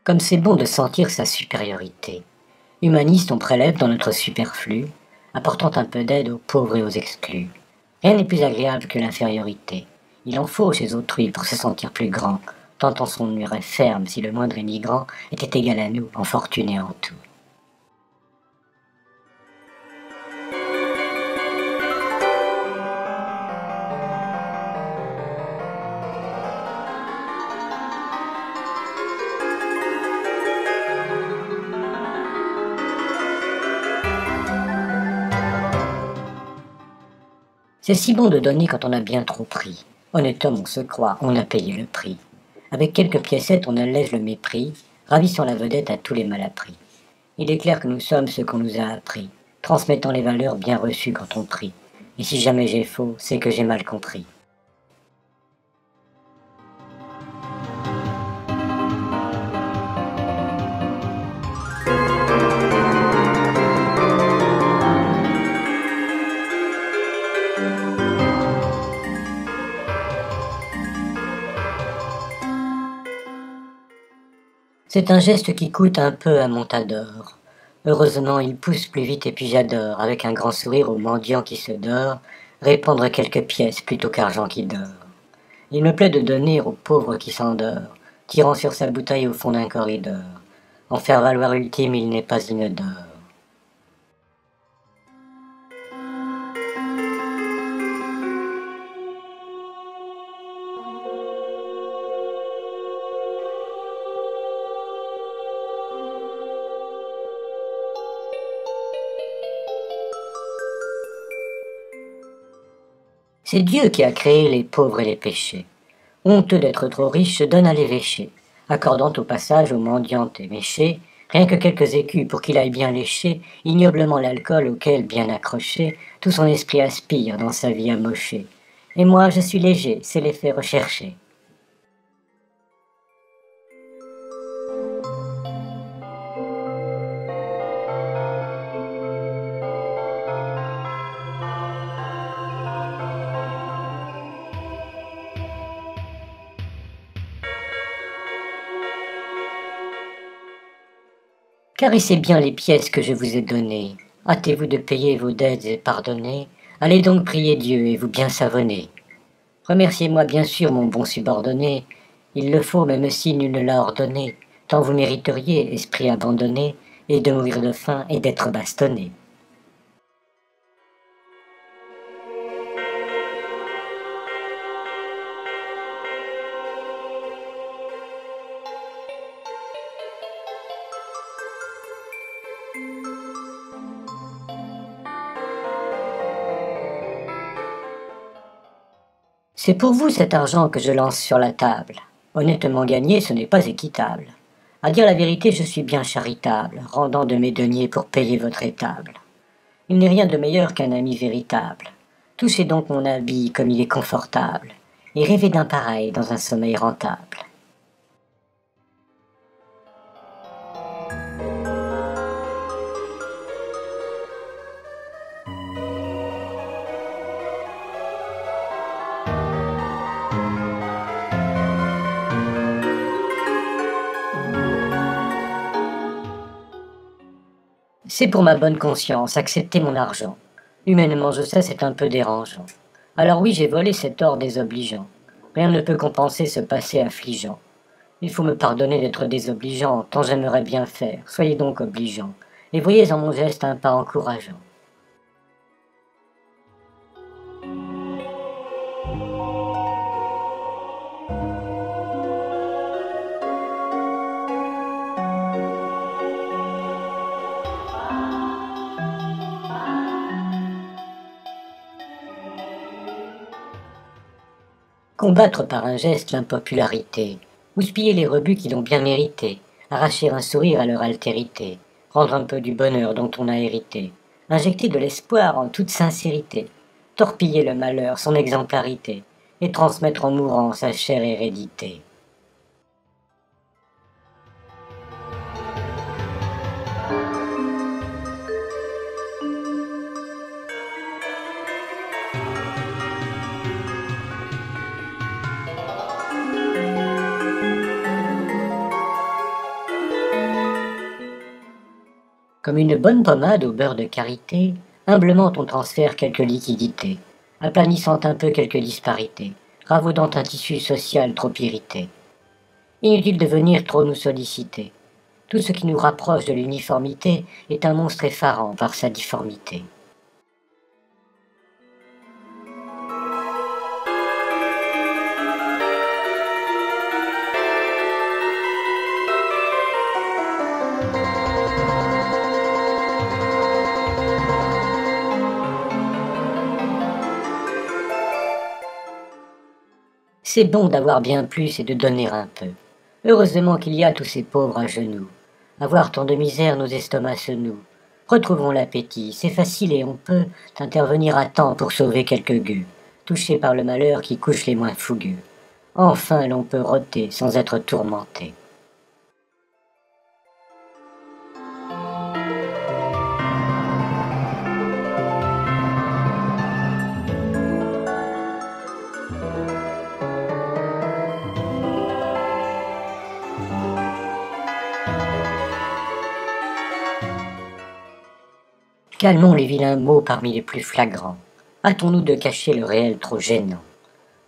Comme c'est bon de sentir sa supériorité. Humaniste, on prélève dans notre superflu, apportant un peu d'aide aux pauvres et aux exclus. Rien n'est plus agréable que l'infériorité. Il en faut chez autrui pour se sentir plus grand, tant on s'en irait ferme si le moindre émigrant était égal à nous en fortune et en tout. C'est si bon de donner quand on a bien trop pris. Honnête homme, on se croit, on a payé le prix. Avec quelques piécettes, on allège le mépris, ravissant la vedette à tous les malappris. Il est clair que nous sommes ce qu'on nous a appris, transmettant les valeurs bien reçues quand on prie. Et si jamais j'ai faux, c'est que j'ai mal compris. C'est un geste qui coûte un peu à mon Tador. Heureusement, il pousse plus vite et puis j'adore, avec un grand sourire au mendiant qui se dort, répandre quelques pièces plutôt qu'argent qui dort. Il me plaît de donner au pauvre qui s'endort, tirant sur sa bouteille au fond d'un corridor. En faire valoir ultime, il n'est pas inodore. C'est Dieu qui a créé les pauvres et les péchés. Honteux d'être trop riche, se donne à l'évêché, accordant au passage aux mendiantes et méchés rien que quelques écus pour qu'il aille bien lécher ignoblement l'alcool auquel, bien accroché, tout son esprit aspire dans sa vie amochée. Et moi, je suis léger, c'est l'effet recherché. Caressez bien les pièces que je vous ai données. Hâtez-vous de payer vos dettes et pardonner. Allez donc prier Dieu et vous bien savonner. Remerciez-moi bien sûr, mon bon subordonné. Il le faut, même si nul ne l'a ordonné. Tant vous mériteriez, esprit abandonné, et de mourir de faim et d'être bastonné. C'est pour vous cet argent que je lance sur la table. Honnêtement gagné, ce n'est pas équitable. À dire la vérité, je suis bien charitable, rendant de mes deniers pour payer votre étable. Il n'est rien de meilleur qu'un ami véritable. Touchez donc mon habit comme il est confortable, et rêvez d'un pareil dans un sommeil rentable. C'est pour ma bonne conscience, acceptez mon argent. Humainement, je sais, c'est un peu dérangeant. Alors oui, j'ai volé cet or désobligeant. Rien ne peut compenser ce passé affligeant. Il faut me pardonner d'être désobligeant, tant j'aimerais bien faire. Soyez donc obligeant, et voyez en mon geste un pas encourageant. Combattre par un geste l'impopularité, houspiller les rebuts qui l'ont bien mérité, arracher un sourire à leur altérité, rendre un peu du bonheur dont on a hérité, injecter de l'espoir en toute sincérité, torpiller le malheur, son exemplarité, et transmettre en mourant sa chère hérédité. Comme une bonne pommade au beurre de karité, humblement on transfère quelques liquidités, aplanissant un peu quelques disparités, ravaudant un tissu social trop irrité. Inutile de venir trop nous solliciter. Tout ce qui nous rapproche de l'uniformité est un monstre effarant par sa difformité. C'est bon d'avoir bien plus et de donner un peu. Heureusement qu'il y a tous ces pauvres à genoux. Avoir tant de misère, nos estomacs se nouent. Retrouvons l'appétit, c'est facile et on peut intervenir à temps pour sauver quelques gueux, touchés par le malheur qui couche les moins fougueux. Enfin l'on peut rôter sans être tourmenté. Calmons les vilains mots parmi les plus flagrants. Hâtons-nous de cacher le réel trop gênant.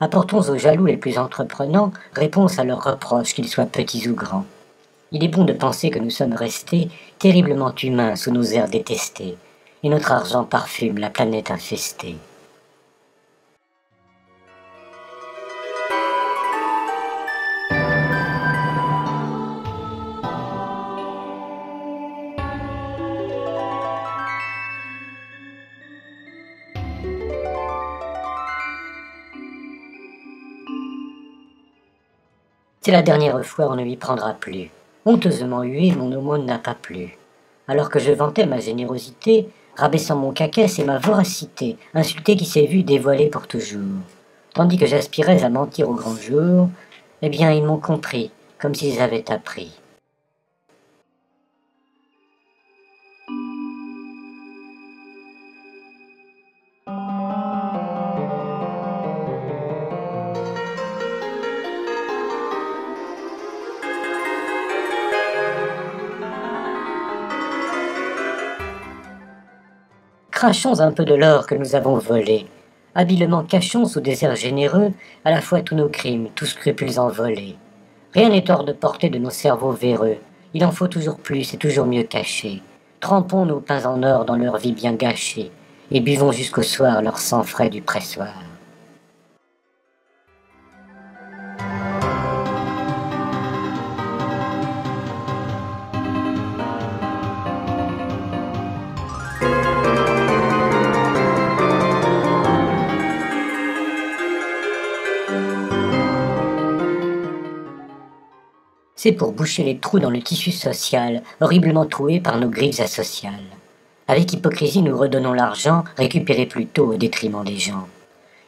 Apportons aux jaloux les plus entreprenants réponse à leurs reproches, qu'ils soient petits ou grands. Il est bon de penser que nous sommes restés terriblement humains sous nos airs détestés, et notre argent parfume la planète infestée. C'est la dernière fois, on ne m'y prendra plus. Honteusement hué, mon aumône n'a pas plu. Alors que je vantais ma générosité, rabaissant mon caquès et ma voracité, insulté qui s'est vu dévoilé pour toujours. Tandis que j'aspirais à mentir au grand jour, eh bien ils m'ont compris, comme s'ils avaient appris. Crachons un peu de l'or que nous avons volé. Habilement cachons sous des airs généreux à la fois tous nos crimes, tous scrupules envolés. Rien n'est hors de portée de nos cerveaux véreux. Il en faut toujours plus et toujours mieux cacher. Trempons nos pains en or dans leur vie bien gâchée, et buvons jusqu'au soir leur sang frais du pressoir. C'est pour boucher les trous dans le tissu social, horriblement troué par nos griffes asociales. Avec hypocrisie, nous redonnons l'argent, récupéré plus tôt au détriment des gens.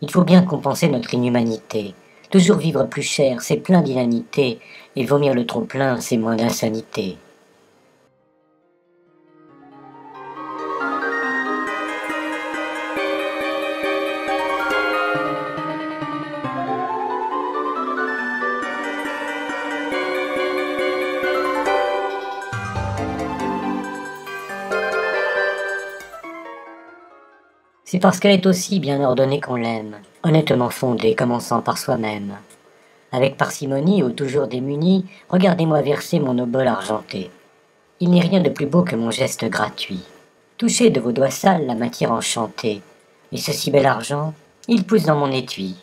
Il faut bien compenser notre inhumanité. Toujours vivre plus cher, c'est plein d'inanité, et vomir le trop-plein, c'est moins d'insanité. C'est parce qu'elle est aussi bien ordonnée qu'on l'aime, honnêtement fondée, commençant par soi-même. Avec parcimonie ou toujours démuni, regardez-moi verser mon obol argenté. Il n'est rien de plus beau que mon geste gratuit. Touchez de vos doigts sales la matière enchantée, et ce si bel argent, il pousse dans mon étui.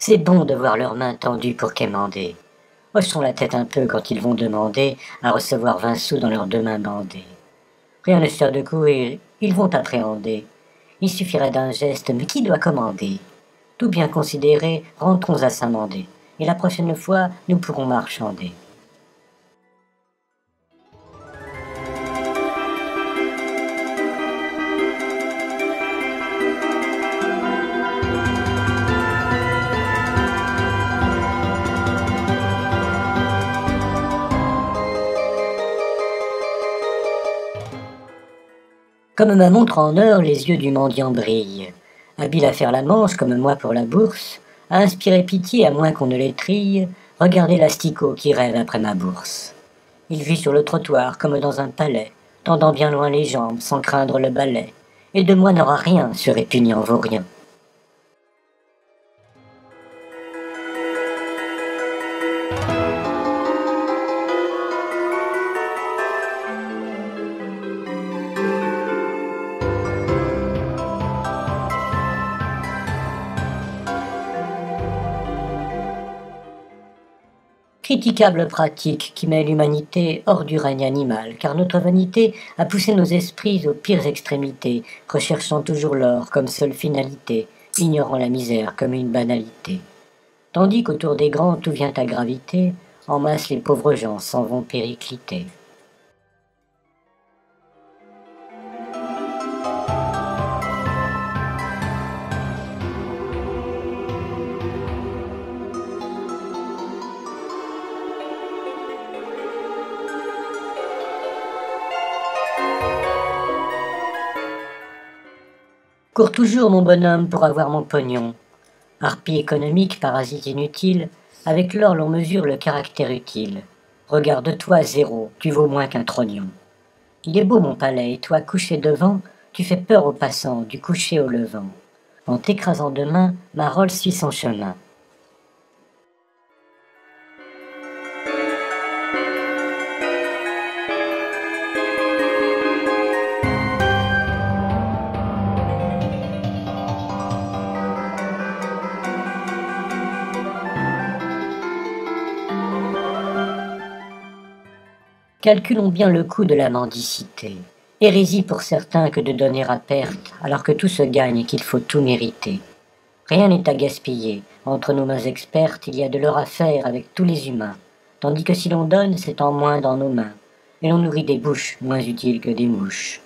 C'est bon de voir leurs mains tendues pour quémander. Hochons la tête un peu quand ils vont demander à recevoir 20 sous dans leurs deux mains bandées. Rien ne sert de courir, ils vont appréhender. Il suffirait d'un geste, mais qui doit commander? Tout bien considéré, rentrons à s'amender, et la prochaine fois, nous pourrons marchander. Comme ma montre en or, les yeux du mendiant brillent. Habile à faire la manche, comme moi pour la bourse, à inspirer pitié à moins qu'on ne les trille, regardez l'asticot qui rêve après ma bourse. Il vit sur le trottoir comme dans un palais, tendant bien loin les jambes sans craindre le balai, et de moi n'aura rien ce répugnant vaurien. Critiquable pratique qui met l'humanité hors du règne animal, car notre vanité a poussé nos esprits aux pires extrémités, recherchant toujours l'or comme seule finalité, ignorant la misère comme une banalité. Tandis qu'autour des grands tout vient à gravité, en masse les pauvres gens s'en vont péricliter. Cours toujours, mon bonhomme, pour avoir mon pognon. Harpie économique, parasite inutile, avec l'or l'on mesure le caractère utile. Regarde-toi, zéro, tu vaux moins qu'un trognon. Il est beau mon palais, et toi couché devant, tu fais peur aux passants, du coucher au levant. En t'écrasant de main, ma Rolls suit son chemin. Calculons bien le coût de la mendicité. Hérésie pour certains que de donner à perte, alors que tout se gagne et qu'il faut tout mériter. Rien n'est à gaspiller. Entre nos mains expertes, il y a de l'or à faire avec tous les humains. Tandis que si l'on donne, c'est en moins dans nos mains. Et l'on nourrit des bouches moins utiles que des mouches.